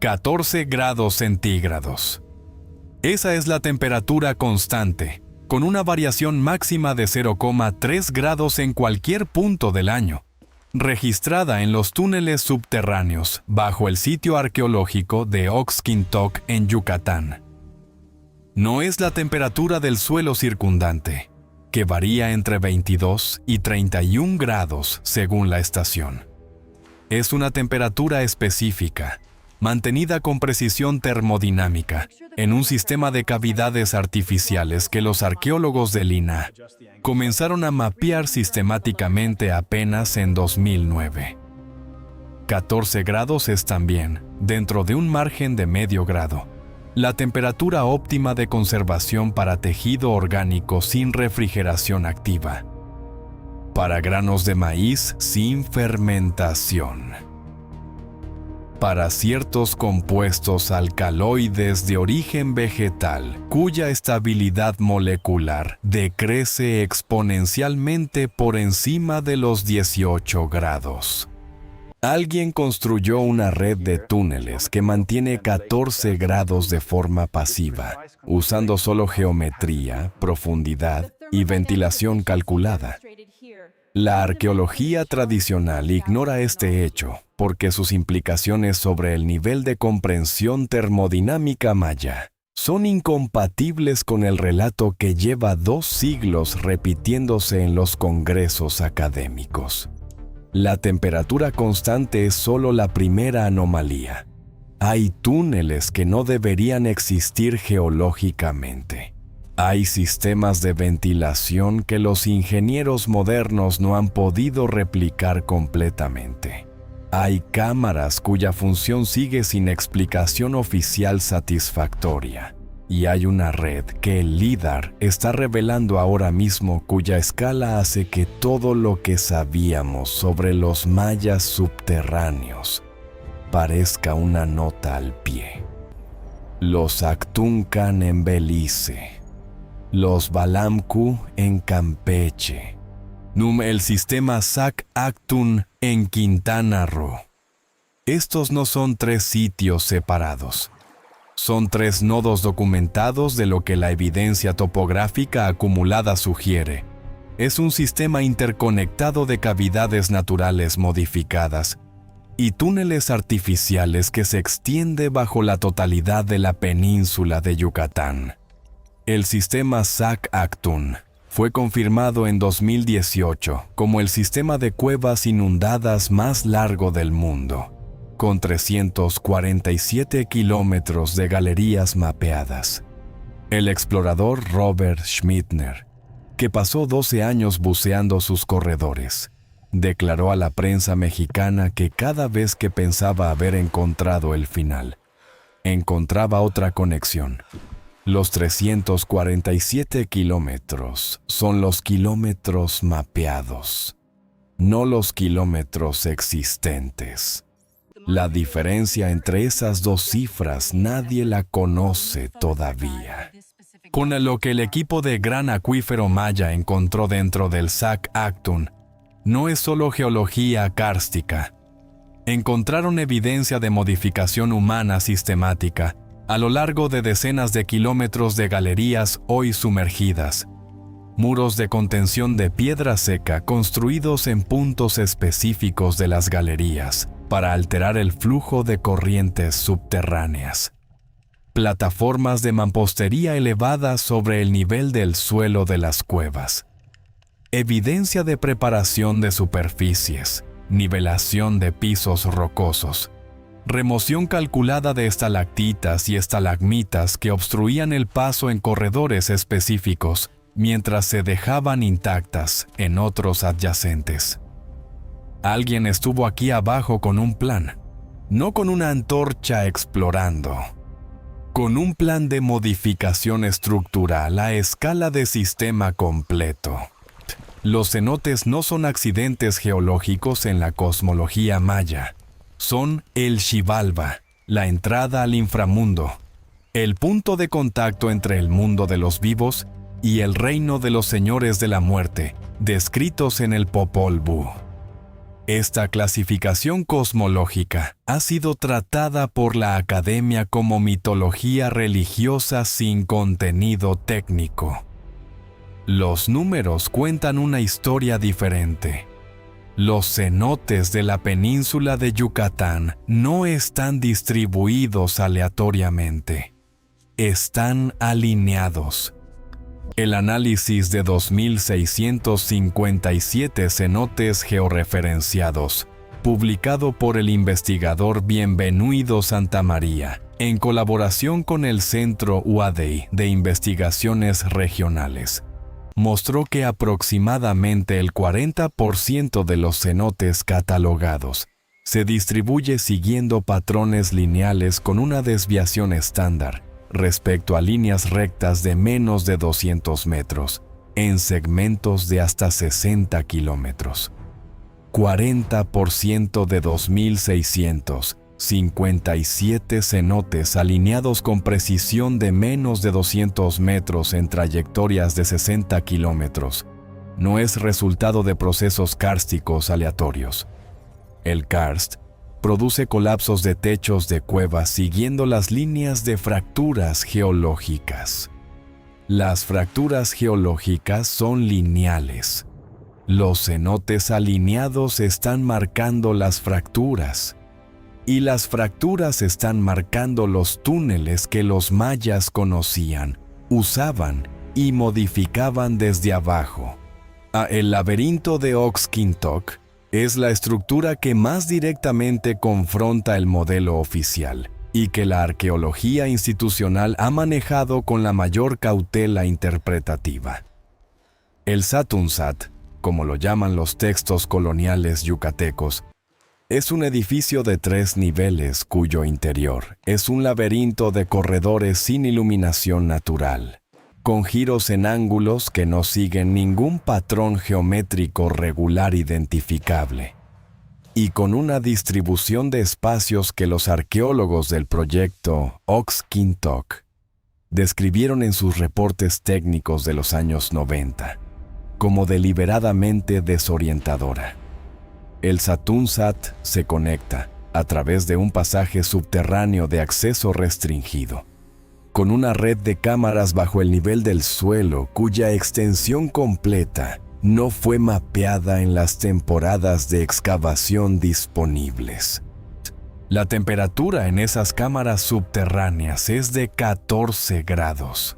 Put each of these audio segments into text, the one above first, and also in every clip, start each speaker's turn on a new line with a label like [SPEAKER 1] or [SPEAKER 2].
[SPEAKER 1] 14 grados centígrados. Esa es la temperatura constante, con una variación máxima de 0,3 grados en cualquier punto del año, registrada en los túneles subterráneos bajo el sitio arqueológico de Oxkintok en Yucatán. No es la temperatura del suelo circundante, que varía entre 22 y 31 grados según la estación. Es una temperatura específica, mantenida con precisión termodinámica, en un sistema de cavidades artificiales que los arqueólogos de Lina comenzaron a mapear sistemáticamente apenas en 2009. 14 grados es también, dentro de un margen de medio grado, la temperatura óptima de conservación para tejido orgánico sin refrigeración activa, para granos de maíz sin fermentación, para ciertos compuestos alcaloides de origen vegetal, cuya estabilidad molecular decrece exponencialmente por encima de los 18 grados. Alguien construyó una red de túneles que mantiene 14 grados de forma pasiva, usando solo geometría, profundidad y ventilación calculada. La arqueología tradicional ignora este hecho porque sus implicaciones sobre el nivel de comprensión termodinámica maya son incompatibles con el relato que lleva 2 siglos repitiéndose en los congresos académicos. La temperatura constante es solo la primera anomalía. Hay túneles que no deberían existir geológicamente. Hay sistemas de ventilación que los ingenieros modernos no han podido replicar completamente. Hay cámaras cuya función sigue sin explicación oficial satisfactoria. Y hay una red que el LIDAR está revelando ahora mismo cuya escala hace que todo lo que sabíamos sobre los mayas subterráneos parezca una nota al pie. Los Actuncan en Belice. Los Balamku en Campeche. El sistema Sac Actun en Quintana Roo. Estos no son 3 sitios separados. Son 3 nodos documentados de lo que la evidencia topográfica acumulada sugiere. Es un sistema interconectado de cavidades naturales modificadas y túneles artificiales que se extiende bajo la totalidad de la península de Yucatán. El sistema Sac Actun fue confirmado en 2018 como el sistema de cuevas inundadas más largo del mundo, con 347 kilómetros de galerías mapeadas. El explorador Robert Schmittner, que pasó 12 años buceando sus corredores, declaró a la prensa mexicana que cada vez que pensaba haber encontrado el final, encontraba otra conexión. Los 347 kilómetros son los kilómetros mapeados, no los kilómetros existentes. La diferencia entre esas 2 cifras nadie la conoce todavía. Con lo que el equipo de Gran Acuífero Maya encontró dentro del Sac Actun, no es solo geología kárstica. Encontraron evidencia de modificación humana sistemática a lo largo de decenas de kilómetros de galerías hoy sumergidas, muros de contención de piedra seca construidos en puntos específicos de las galerías para alterar el flujo de corrientes subterráneas, plataformas de mampostería elevadas sobre el nivel del suelo de las cuevas, evidencia de preparación de superficies, nivelación de pisos rocosos, remoción calculada de estalactitas y estalagmitas que obstruían el paso en corredores específicos mientras se dejaban intactas en otros adyacentes. Alguien estuvo aquí abajo con un plan, no con una antorcha explorando, con un plan de modificación estructural a escala de sistema completo. Los cenotes no son accidentes geológicos en la cosmología maya. Son el Xibalba, la entrada al inframundo, el punto de contacto entre el mundo de los vivos y el reino de los señores de la muerte, descritos en el Popol Vuh. Esta clasificación cosmológica ha sido tratada por la academia como mitología religiosa sin contenido técnico. Los números cuentan una historia diferente. Los cenotes de la península de Yucatán no están distribuidos aleatoriamente. Están alineados. El análisis de 2.657 cenotes georreferenciados, publicado por el investigador Bienvenido Santamaría, en colaboración con el Centro UADEI de Investigaciones Regionales, mostró que aproximadamente el 40% de los cenotes catalogados se distribuye siguiendo patrones lineales con una desviación estándar respecto a líneas rectas de menos de 200 metros, en segmentos de hasta 60 kilómetros. 40% de 2.657 cenotes alineados con precisión de menos de 200 metros en trayectorias de 60 kilómetros no es resultado de procesos kársticos aleatorios. El karst produce colapsos de techos de cuevas siguiendo las líneas de fracturas geológicas. Las fracturas geológicas son lineales. Los cenotes alineados están marcando las fracturas, y las fracturas están marcando los túneles que los mayas conocían, usaban y modificaban desde abajo. El laberinto de Oxkintok es la estructura que más directamente confronta el modelo oficial y que la arqueología institucional ha manejado con la mayor cautela interpretativa. El Satunzat, como lo llaman los textos coloniales yucatecos, es un edificio de 3 niveles cuyo interior es un laberinto de corredores sin iluminación natural, con giros en ángulos que no siguen ningún patrón geométrico regular identificable, y con una distribución de espacios que los arqueólogos del proyecto Oxkintok describieron en sus reportes técnicos de los años 90 como deliberadamente desorientadora. El Satunzat se conecta a través de un pasaje subterráneo de acceso restringido, con una red de cámaras bajo el nivel del suelo cuya extensión completa no fue mapeada en las temporadas de excavación disponibles. La temperatura en esas cámaras subterráneas es de 14 grados.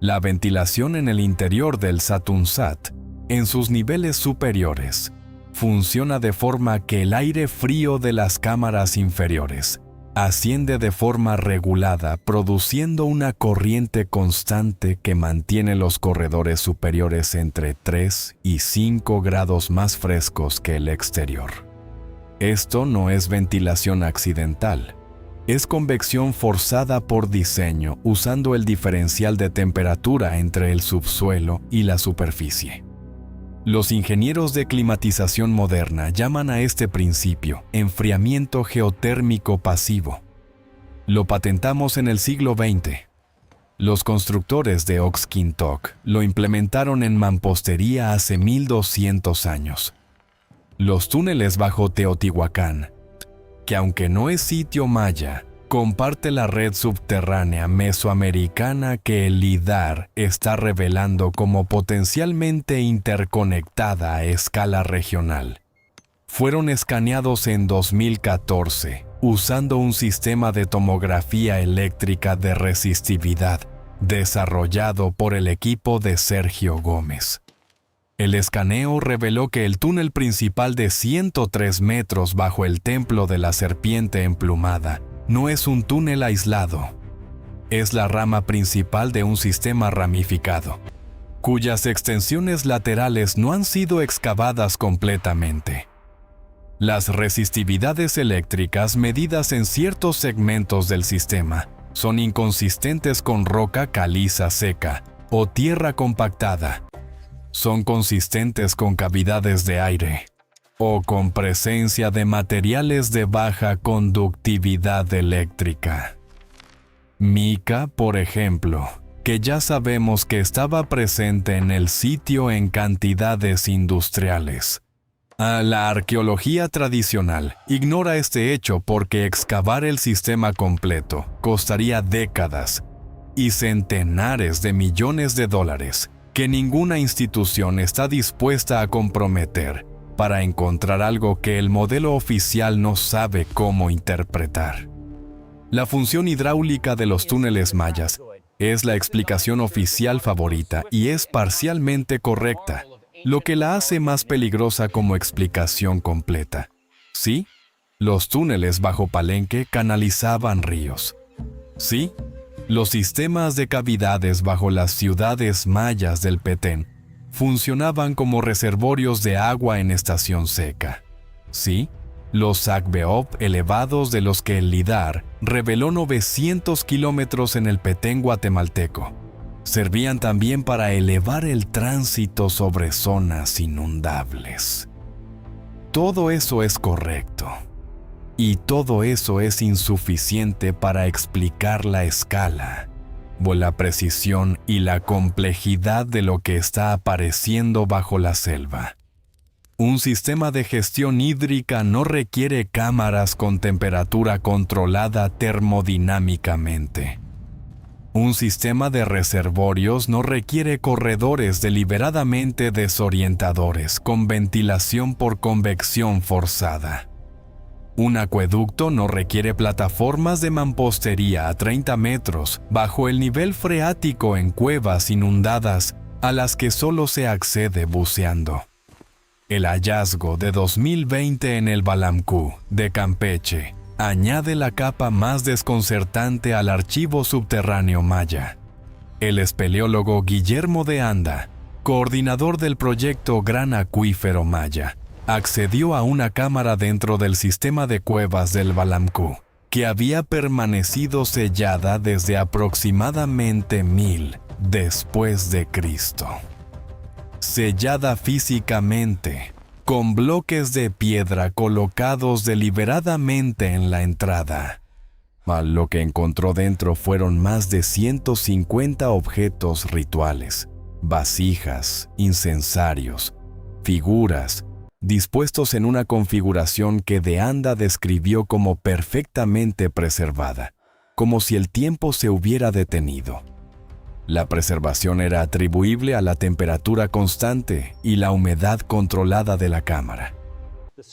[SPEAKER 1] La ventilación en el interior del Satunzat, en sus niveles superiores, funciona de forma que el aire frío de las cámaras inferiores asciende de forma regulada, produciendo una corriente constante que mantiene los corredores superiores entre 3 y 5 grados más frescos que el exterior. Esto no es ventilación accidental, es convección forzada por diseño usando el diferencial de temperatura entre el subsuelo y la superficie. Los ingenieros de climatización moderna llaman a este principio enfriamiento geotérmico pasivo. Lo patentamos en el siglo XX. Los constructores de Oxkintok lo implementaron en mampostería hace 1200 años. Los túneles bajo Teotihuacán, que aunque no es sitio maya, comparte la red subterránea mesoamericana que el LIDAR está revelando como potencialmente interconectada a escala regional. Fueron escaneados en 2014 usando un sistema de tomografía eléctrica de resistividad desarrollado por el equipo de Sergio Gómez. El escaneo reveló que el túnel principal de 103 metros bajo el Templo de la Serpiente Emplumada no es un túnel aislado. Es la rama principal de un sistema ramificado, cuyas extensiones laterales no han sido excavadas completamente. Las resistividades eléctricas medidas en ciertos segmentos del sistema son inconsistentes con roca caliza seca o tierra compactada. Son consistentes con cavidades de aire o con presencia de materiales de baja conductividad eléctrica. Mica, por ejemplo, que ya sabemos que estaba presente en el sitio en cantidades industriales, La arqueología tradicional ignora este hecho porque excavar el sistema completo costaría décadas y centenares de millones de dólares que ninguna institución está dispuesta a comprometer para encontrar algo que el modelo oficial no sabe cómo interpretar. La función hidráulica de los túneles mayas es la explicación oficial favorita y es parcialmente correcta, lo que la hace más peligrosa como explicación completa. Sí, los túneles bajo Palenque canalizaban ríos. Sí, los sistemas de cavidades bajo las ciudades mayas del Petén funcionaban como reservorios de agua en estación seca. Sí, los Sacbeob elevados de los que el LIDAR reveló 900 kilómetros en el Petén guatemalteco servían también para elevar el tránsito sobre zonas inundables. Todo eso es correcto. Y todo eso es insuficiente para explicar la escala, la precisión y la complejidad de lo que está apareciendo bajo la selva. Un sistema de gestión hídrica no requiere cámaras con temperatura controlada termodinámicamente. Un sistema de reservorios no requiere corredores deliberadamente desorientadores con ventilación por convección forzada. Un acueducto no requiere plataformas de mampostería a 30 metros bajo el nivel freático en cuevas inundadas a las que solo se accede buceando. El hallazgo de 2020 en el Balamcú de Campeche añade la capa más desconcertante al archivo subterráneo maya. El espeleólogo Guillermo de Anda, coordinador del proyecto Gran Acuífero Maya, accedió a una cámara dentro del sistema de cuevas del Balamcú, que había permanecido sellada desde aproximadamente 1000 después de Cristo. Sellada físicamente, con bloques de piedra colocados deliberadamente en la entrada. Lo que encontró dentro fueron más de 150 objetos rituales, vasijas, incensarios, figuras, dispuestos en una configuración que de Anda describió como perfectamente preservada, como si el tiempo se hubiera detenido. La preservación era atribuible a la temperatura constante y la humedad controlada de la cámara.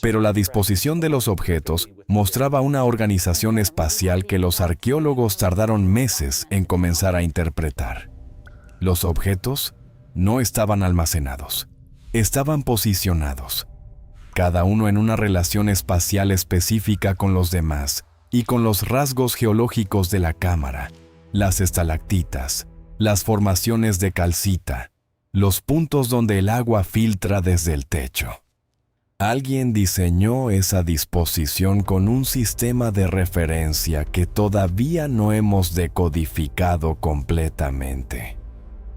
[SPEAKER 1] Pero la disposición de los objetos mostraba una organización espacial que los arqueólogos tardaron meses en comenzar a interpretar. Los objetos no estaban almacenados, estaban posicionados, cada uno en una relación espacial específica con los demás y con los rasgos geológicos de la cámara, las estalactitas, las formaciones de calcita, los puntos donde el agua filtra desde el techo. Alguien diseñó esa disposición con un sistema de referencia que todavía no hemos decodificado completamente.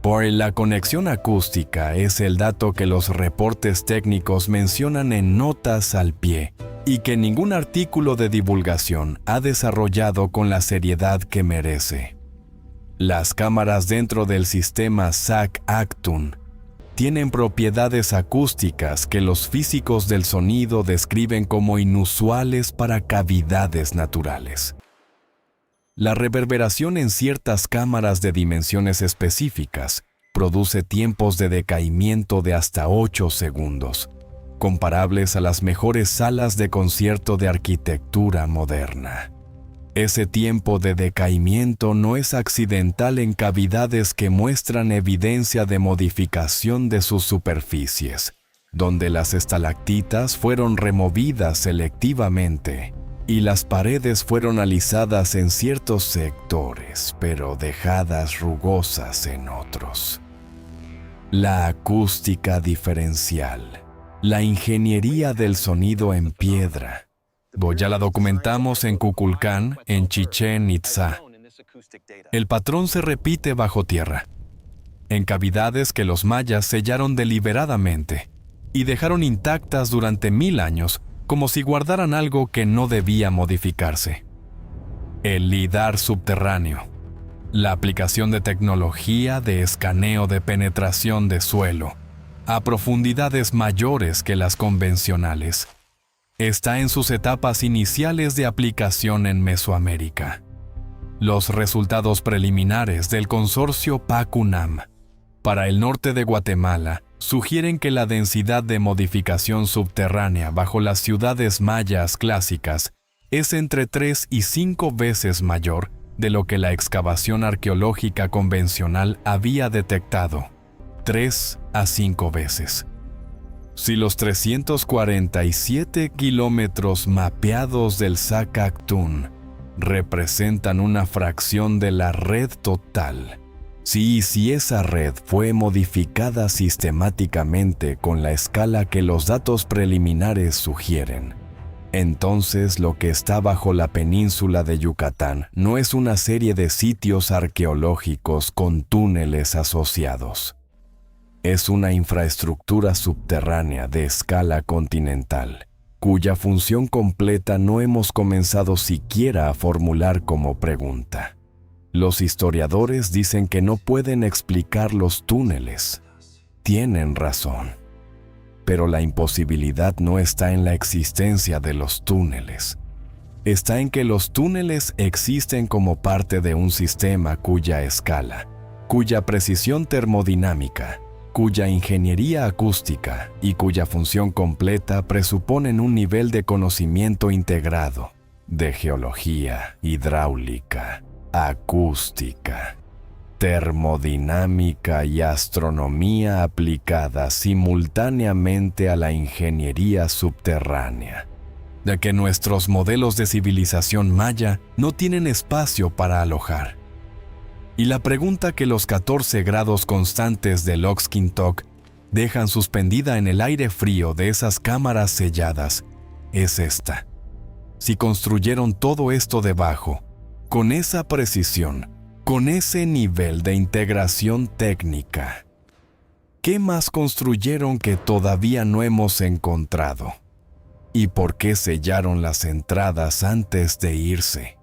[SPEAKER 1] Por la conexión acústica es el dato que los reportes técnicos mencionan en notas al pie y que ningún artículo de divulgación ha desarrollado con la seriedad que merece. Las cámaras dentro del sistema SAC-ACTUN tienen propiedades acústicas que los físicos del sonido describen como inusuales para cavidades naturales. La reverberación en ciertas cámaras de dimensiones específicas produce tiempos de decaimiento de hasta 8 segundos, comparables a las mejores salas de concierto de arquitectura moderna. Ese tiempo de decaimiento no es accidental en cavidades que muestran evidencia de modificación de sus superficies, donde las estalactitas fueron removidas selectivamente y las paredes fueron alisadas en ciertos sectores, pero dejadas rugosas en otros. La acústica diferencial, la ingeniería del sonido en piedra. Ya la documentamos en Kukulcán, en Chichén Itzá. El patrón se repite bajo tierra, en cavidades que los mayas sellaron deliberadamente y dejaron intactas durante 1000 años, como si guardaran algo que no debía modificarse. El LIDAR subterráneo, la aplicación de tecnología de escaneo de penetración de suelo, a profundidades mayores que las convencionales. Está en sus etapas iniciales de aplicación en Mesoamérica. Los resultados preliminares del consorcio PACUNAM para el norte de Guatemala sugieren que la densidad de modificación subterránea bajo las ciudades mayas clásicas es entre 3 y 5 veces mayor de lo que la excavación arqueológica convencional había detectado. 3 a 5 veces. Si los 347 kilómetros mapeados del Saskatoon representan una fracción de la red total, si esa red fue modificada sistemáticamente con la escala que los datos preliminares sugieren, entonces lo que está bajo la península de Yucatán no es una serie de sitios arqueológicos con túneles asociados. Es una infraestructura subterránea de escala continental, cuya función completa no hemos comenzado siquiera a formular como pregunta. Los historiadores dicen que no pueden explicar los túneles. Tienen razón. Pero la imposibilidad no está en la existencia de los túneles. Está en que los túneles existen como parte de un sistema cuya escala, cuya precisión termodinámica, cuya ingeniería acústica y cuya función completa presuponen un nivel de conocimiento integrado de geología, hidráulica, acústica, termodinámica y astronomía aplicada simultáneamente a la ingeniería subterránea, de que nuestros modelos de civilización maya no tienen espacio para alojar. Y la pregunta que los 14 grados constantes del Oxkintok dejan suspendida en el aire frío de esas cámaras selladas es esta. Si construyeron todo esto debajo, con esa precisión, con ese nivel de integración técnica, ¿qué más construyeron que todavía no hemos encontrado? ¿Y por qué sellaron las entradas antes de irse?